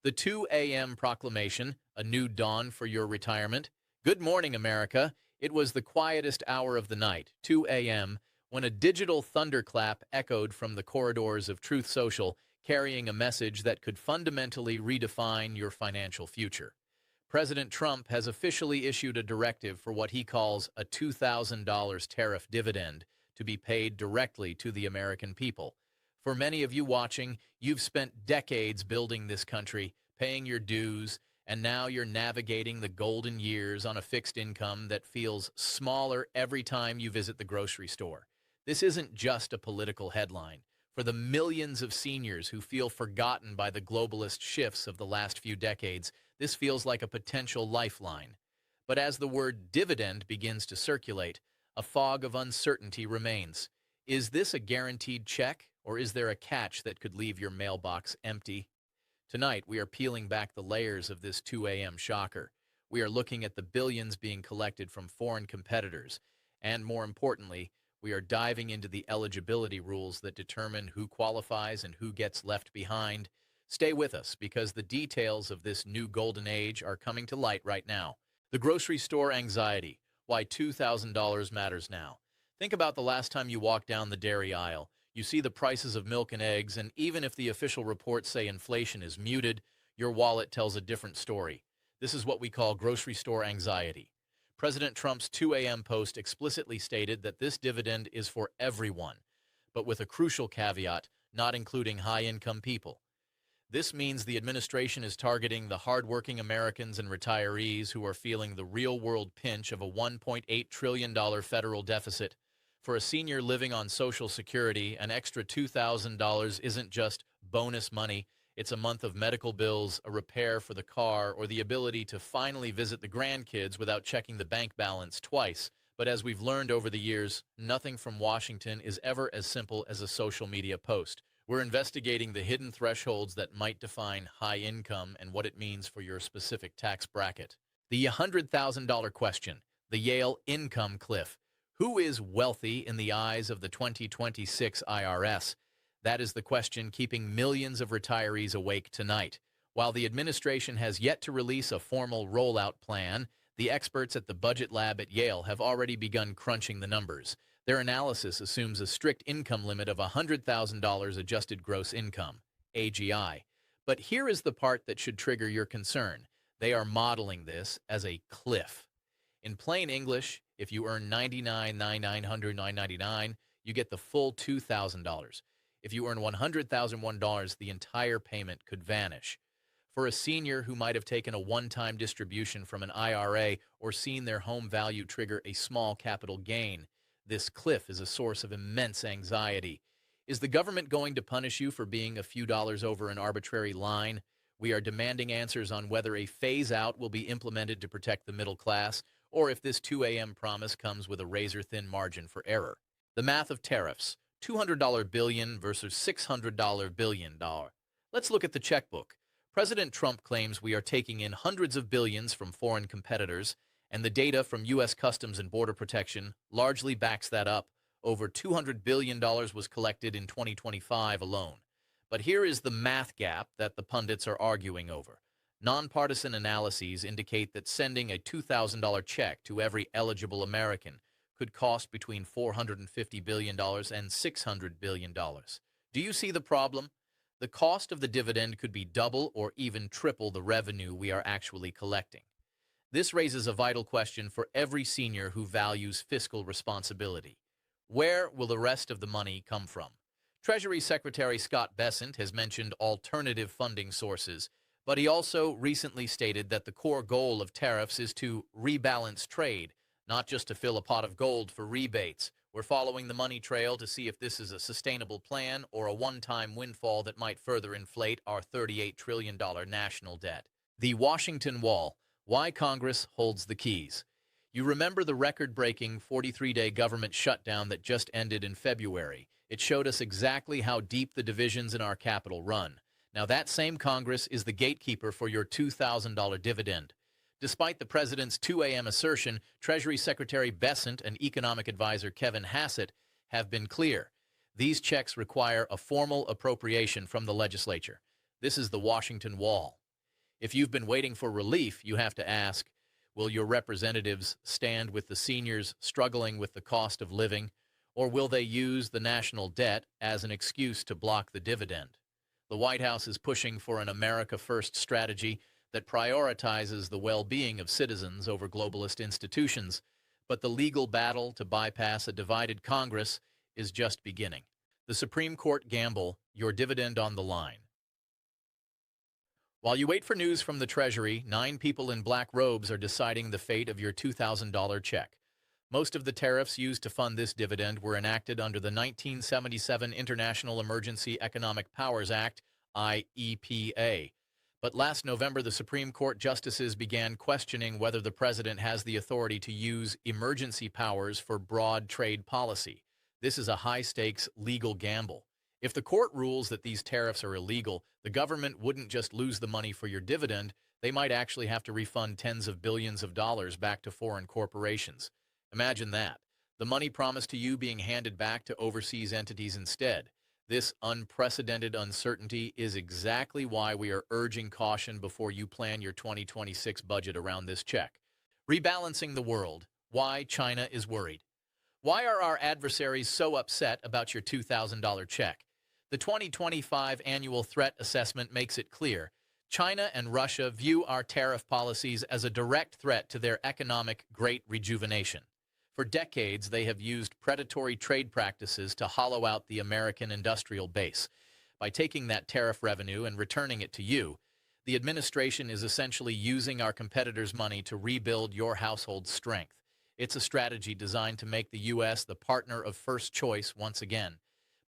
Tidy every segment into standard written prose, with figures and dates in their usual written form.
The 2 a.m. proclamation, a new dawn for your retirement. Good morning, America. It was the quietest hour of the night, 2 a.m., when a digital thunderclap echoed from the corridors of Truth Social, carrying a message that could fundamentally redefine your financial future. President Trump has officially issued a directive for what he calls a $2,000 tariff dividend to be paid directly to the American people. For many of you watching, you've spent decades building this country, paying your dues, and now you're navigating the golden years on a fixed income that feels smaller every time you visit the grocery store. This isn't just a political headline. For the millions of seniors who feel forgotten by the globalist shifts of the last few decades, this feels like a potential lifeline. But as the word dividend begins to circulate, a fog of uncertainty remains. Is this a guaranteed check, or is there a catch that could leave your mailbox empty? Tonight, we are peeling back the layers of this 2 a.m. shocker. We are looking at the billions being collected from foreign competitors, and more importantly, we are diving into the eligibility rules that determine who qualifies and who gets left behind. Stay with us, because the details of this new golden age are coming to light right now. The grocery store anxiety, why $2,000 matters now. Think about the last time you walked down the dairy aisle. You see the prices of milk and eggs, and even if the official reports say inflation is muted, your wallet tells a different story. This is what we call grocery store anxiety. President Trump's 2 a.m. post explicitly stated that this dividend is for everyone, but with a crucial caveat, not including high-income people. This means the administration is targeting the hardworking Americans and retirees who are feeling the real-world pinch of a $1.8 trillion federal deficit. For a senior living on Social Security, an extra $2,000 isn't just bonus money. It's a month of medical bills, a repair for the car, or the ability to finally visit the grandkids without checking the bank balance twice. But as we've learned over the years, nothing from Washington is ever as simple as a social media post. We're investigating the hidden thresholds that might define high income and what it means for your specific tax bracket. The $100,000 question, the Yale income cliff. Who is wealthy in the eyes of the 2026 IRS? That is the question keeping millions of retirees awake tonight. While the administration has yet to release a formal rollout plan, the experts at the Budget Lab at Yale have already begun crunching the numbers. Their analysis assumes a strict income limit of $100,000 adjusted gross income, AGI. But here is the part that should trigger your concern. They are modeling this as a cliff. In plain English, if you earn $99,900, you get the full $2,000. If you earn $100,001, the entire payment could vanish. For a senior who might have taken a one-time distribution from an IRA or seen their home value trigger a small capital gain, this cliff is a source of immense anxiety. Is the government going to punish you for being a few dollars over an arbitrary line? We are demanding answers on whether a phase-out will be implemented to protect the middle class, or if this 2 a.m. promise comes with a razor-thin margin for error. The math of tariffs, $200 billion versus $600 billion. Let's look at the checkbook. President Trump claims we are taking in hundreds of billions from foreign competitors, and the data from U.S. Customs and Border Protection largely backs that up. Over $200 billion was collected in 2025 alone. But here is the math gap that the pundits are arguing over. Nonpartisan analyses indicate that sending a $2,000 check to every eligible American could cost between $450 billion and $600 billion. Do you see the problem? The cost of the dividend could be double or even triple the revenue we are actually collecting. This raises a vital question for every senior who values fiscal responsibility. Where will the rest of the money come from? Treasury Secretary Scott Bessent has mentioned alternative funding sources, but he also recently stated that the core goal of tariffs is to rebalance trade, not just to fill a pot of gold for rebates. We're following the money trail to see if this is a sustainable plan or a one-time windfall that might further inflate our $38 trillion national debt. The Washington Wall, why Congress holds the keys. You remember the record-breaking 43-day government shutdown that just ended in February. It showed us exactly how deep the divisions in our capital run. Now, that same Congress is the gatekeeper for your $2,000 dividend. Despite the president's 2 a.m. assertion, Treasury Secretary Bessent and economic advisor Kevin Hassett have been clear. These checks require a formal appropriation from the legislature. This is the Washington Wall. If you've been waiting for relief, you have to ask, will your representatives stand with the seniors struggling with the cost of living, or will they use the national debt as an excuse to block the dividend? The White House is pushing for an America First strategy that prioritizes the well-being of citizens over globalist institutions, but the legal battle to bypass a divided Congress is just beginning. The Supreme Court gamble, your dividend on the line. While you wait for news from the Treasury, 9 people in black robes are deciding the fate of your $2,000 check. Most of the tariffs used to fund this dividend were enacted under the 1977 International Emergency Economic Powers Act, IEPA. But last November, the Supreme Court justices began questioning whether the president has the authority to use emergency powers for broad trade policy. This is a high-stakes legal gamble. If the court rules that these tariffs are illegal, the government wouldn't just lose the money for your dividend, they might actually have to refund tens of billions of dollars back to foreign corporations. Imagine that. The money promised to you being handed back to overseas entities instead. This unprecedented uncertainty is exactly why we are urging caution before you plan your 2026 budget around this check. Rebalancing the world. Why China is worried. Why are our adversaries so upset about your $2,000 check? The 2025 Annual Threat Assessment makes it clear. China and Russia view our tariff policies as a direct threat to their economic great rejuvenation. For decades, they have used predatory trade practices to hollow out the American industrial base. By taking that tariff revenue and returning it to you, the administration is essentially using our competitors' money to rebuild your household's strength. It's a strategy designed to make the U.S. the partner of first choice once again.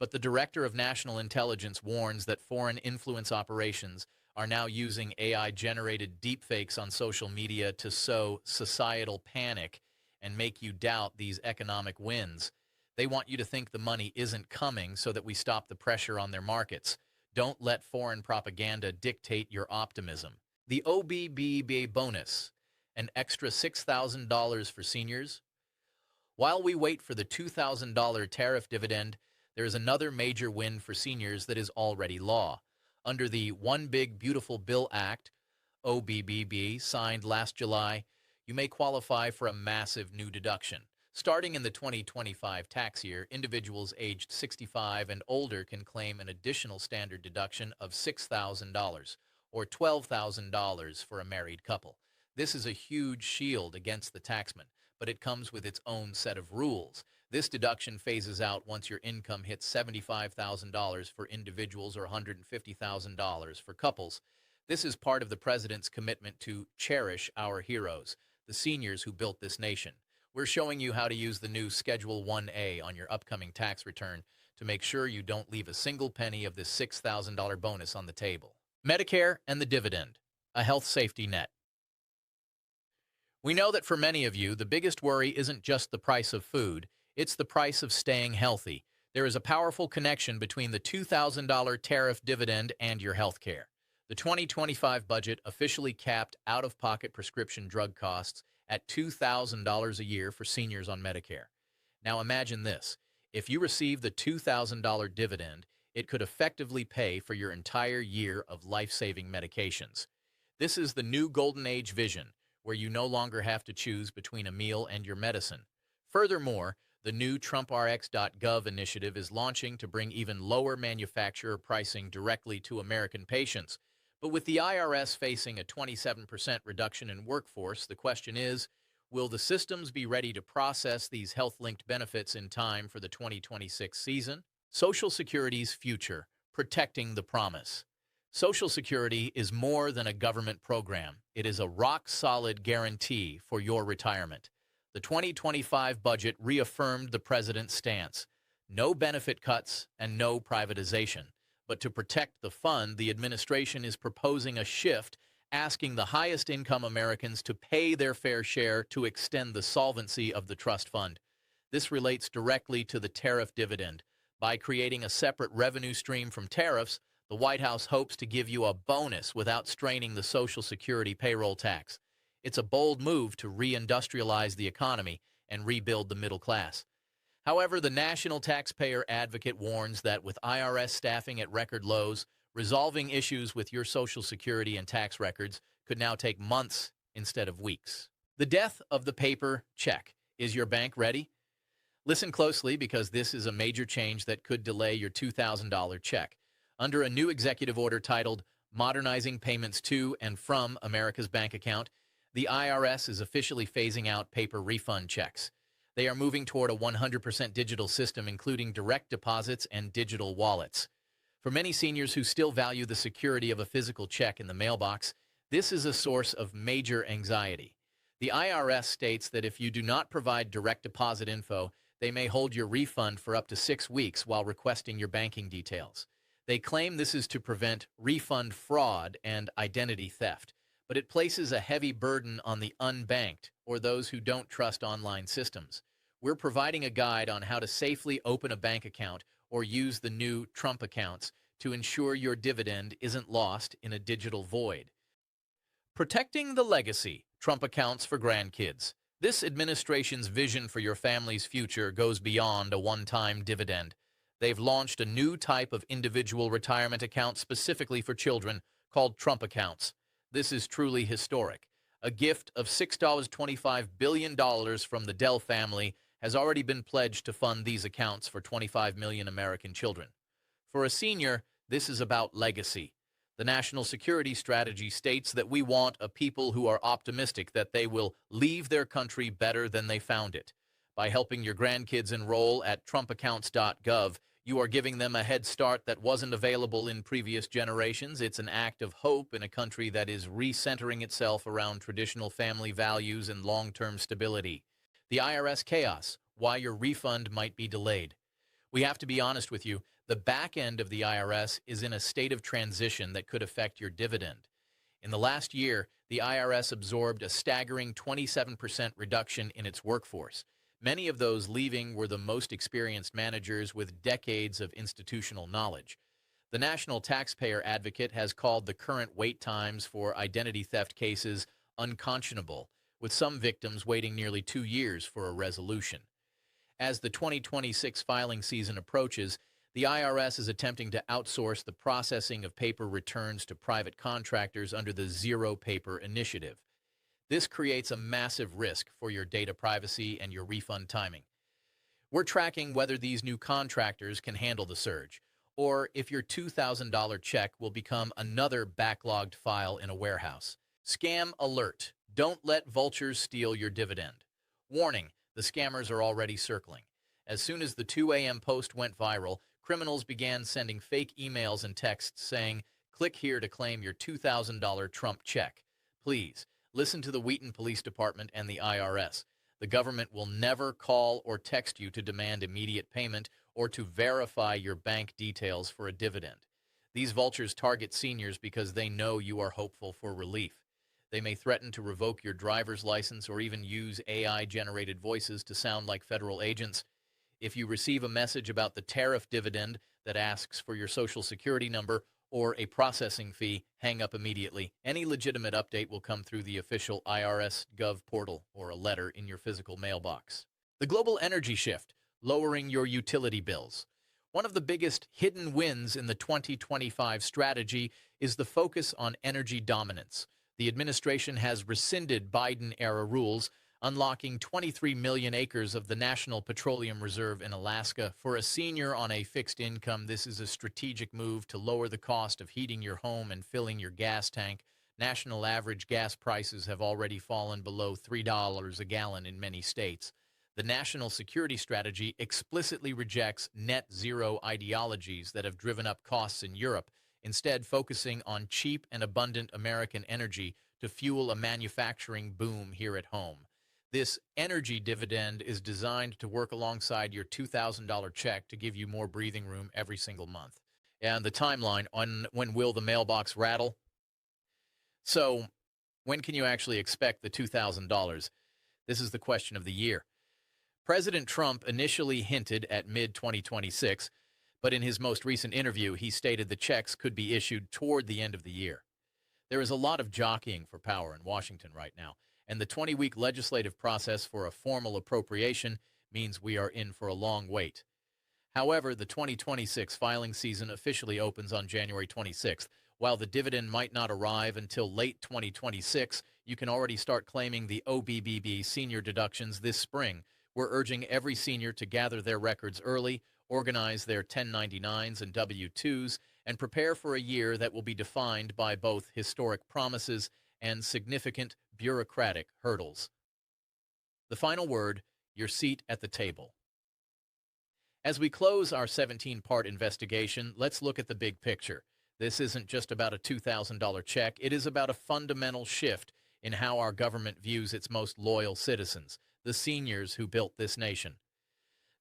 But the Director of National Intelligence warns that foreign influence operations are now using AI-generated deepfakes on social media to sow societal panic and make you doubt these economic wins. They want you to think the money isn't coming so that we stop the pressure on their markets. Don't let foreign propaganda dictate your optimism. The OBBA bonus, an extra $6,000 for seniors. While we wait for the $2,000 tariff dividend, there is another major win for seniors that is already law. Under the One Big Beautiful Bill Act, OBBB, signed last July, you may qualify for a massive new deduction. Starting in the 2025 tax year, individuals aged 65 and older can claim an additional standard deduction of $6,000 or $12,000 for a married couple. This is a huge shield against the taxman, but it comes with its own set of rules. This deduction phases out once your income hits $75,000 for individuals or $150,000 for couples. This is part of the president's commitment to cherish our heroes, the seniors who built this nation. We're showing you how to use the new Schedule 1A on your upcoming tax return to make sure you don't leave a single penny of this $6,000 bonus on the table. Medicare and the dividend, a health safety net. We know that for many of you, the biggest worry isn't just the price of food, it's the price of staying healthy. There is a powerful connection between the $2,000 tariff dividend and your health care. The 2025 budget officially capped out-of-pocket prescription drug costs at $2,000 a year for seniors on Medicare. Now imagine this. If you receive the $2,000 dividend, it could effectively pay for your entire year of life-saving medications. This is the new golden age vision, where you no longer have to choose between a meal and your medicine. Furthermore, the new TrumpRx.gov initiative is launching to bring even lower manufacturer pricing directly to American patients. But with the IRS facing a 27% reduction in workforce, the question is, will the systems be ready to process these health-linked benefits in time for the 2026 season? Social Security's future, protecting the promise. Social Security is more than a government program. It is a rock-solid guarantee for your retirement. The 2025 budget reaffirmed the president's stance. No benefit cuts and no privatization. But to protect the fund, the administration is proposing a shift, asking the highest-income Americans to pay their fair share to extend the solvency of the trust fund. This relates directly to the tariff dividend. By creating a separate revenue stream from tariffs, the White House hopes to give you a bonus without straining the Social Security payroll tax. It's a bold move to reindustrialize the economy and rebuild the middle class. However, the National Taxpayer Advocate warns that with IRS staffing at record lows, Resolving issues with your Social Security and tax records could now take months instead of weeks. The death of the paper check. Is your bank ready? Listen closely because this is a major change that could delay your $2,000 check. Under a new executive order titled Modernizing Payments to and from America's Bank Account, the IRS is officially phasing out paper refund checks. They are moving toward a 100% digital system, including direct deposits and digital wallets. For many seniors who still value the security of a physical check in the mailbox, this is a source of major anxiety. The IRS states that if you do not provide direct deposit info, they may hold your refund for up to 6 weeks while requesting your banking details. They claim this is to prevent refund fraud and identity theft, but it places a heavy burden on the unbanked or those who don't trust online systems. We're providing a guide on how to safely open a bank account or use the new Trump accounts to ensure your dividend isn't lost in a digital void. Protecting the legacy, Trump accounts for grandkids. This administration's vision for your family's future goes beyond a one-time dividend. They've launched a new type of individual retirement account specifically for children called Trump accounts. This is truly historic. A gift of $6.25 billion from the Dell family has already been pledged to fund these accounts for 25 million American children. For a senior, this is about legacy. The national security strategy states that we want a people who are optimistic that they will leave their country better than they found it. By helping your grandkids enroll at trumpaccounts.gov, you are giving them a head start that wasn't available in previous generations. It's an act of hope in a country that is recentering itself around traditional family values and long-term stability. The IRS chaos, why your refund might be delayed. We have to be honest with you. The back end of the IRS is in a state of transition that could affect your dividend. In the last year, the IRS absorbed a staggering 27% reduction in its workforce. Many of those leaving were the most experienced managers with decades of institutional knowledge. The National Taxpayer Advocate has called the current wait times for identity theft cases unconscionable, with some victims waiting nearly 2 years for a resolution. As the 2026 filing season approaches, the IRS is attempting to outsource the processing of paper returns to private contractors under the Zero Paper Initiative. This creates a massive risk for your data privacy and your refund timing. We're tracking whether these new contractors can handle the surge, or if your $2,000 check will become another backlogged file in a warehouse. Scam alert. Don't let vultures steal your dividend. Warning, the scammers are already circling. As soon as the 2 a.m. post went viral, criminals began sending fake emails and texts saying, "Click here to claim your $2,000 Trump check." Please, listen to the Wheaton Police Department and the IRS. The government will never call or text you to demand immediate payment or to verify your bank details for a dividend. These vultures target seniors because they know you are hopeful for relief. They may threaten to revoke your driver's license or even use AI-generated voices to sound like federal agents. If you receive a message about the tariff dividend that asks for your Social Security number or a processing fee, hang up immediately. Any legitimate update will come through the official IRS Gov portal or a letter in your physical mailbox. The global energy shift, lowering your utility bills. One of the biggest hidden wins in the 2025 strategy is the focus on energy dominance. The administration has rescinded Biden-era rules, unlocking 23 million acres of the National Petroleum Reserve in Alaska. For a senior on a fixed income, this is a strategic move to lower the cost of heating your home and filling your gas tank. National average gas prices have already fallen below $3 a gallon in many states. The national security strategy explicitly rejects net zero ideologies that have driven up costs in Europe, instead focusing on cheap and abundant American energy to fuel a manufacturing boom here at home. This energy dividend is designed to work alongside your $2,000 check to give you more breathing room every single month. And the timeline on when will the mailbox rattle? So, when can you actually expect the $2,000? This is the question of the year. President Trump initially hinted at mid-2026, but in his most recent interview, he stated the checks could be issued toward the end of the year. There is a lot of jockeying for power in Washington right now, and the 20-week legislative process for a formal appropriation means we are in for a long wait. However, the 2026 filing season officially opens on January 26th. While the dividend might not arrive until late 2026, you can already start claiming the OBBB senior deductions this spring. We're urging every senior to gather their records early, organize their 1099s and W-2s, and prepare for a year that will be defined by both historic promises and significant bureaucratic hurdles. The final word, your seat at the table. As we close our 17-part investigation, let's look at the big picture. This isn't just about a $2,000 check. It is about a fundamental shift in how our government views its most loyal citizens, the seniors who built this nation.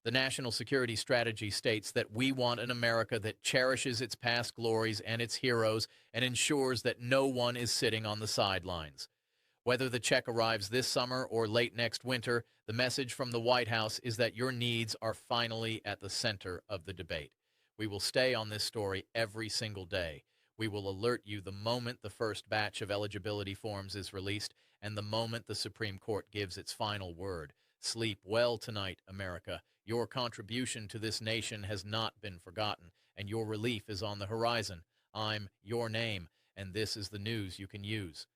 The national security strategy states that we want an America that cherishes its past glories and its heroes and ensures that no one is sitting on the sidelines. Whether the check arrives this summer or late next winter, the message from the White House is that your needs are finally at the center of the debate. We will stay on this story every single day. We will alert you the moment the first batch of eligibility forms is released and the moment the Supreme Court gives its final word. Sleep well tonight, America. Your contribution to this nation has not been forgotten, and your relief is on the horizon. I'm your name, and this is the news you can use.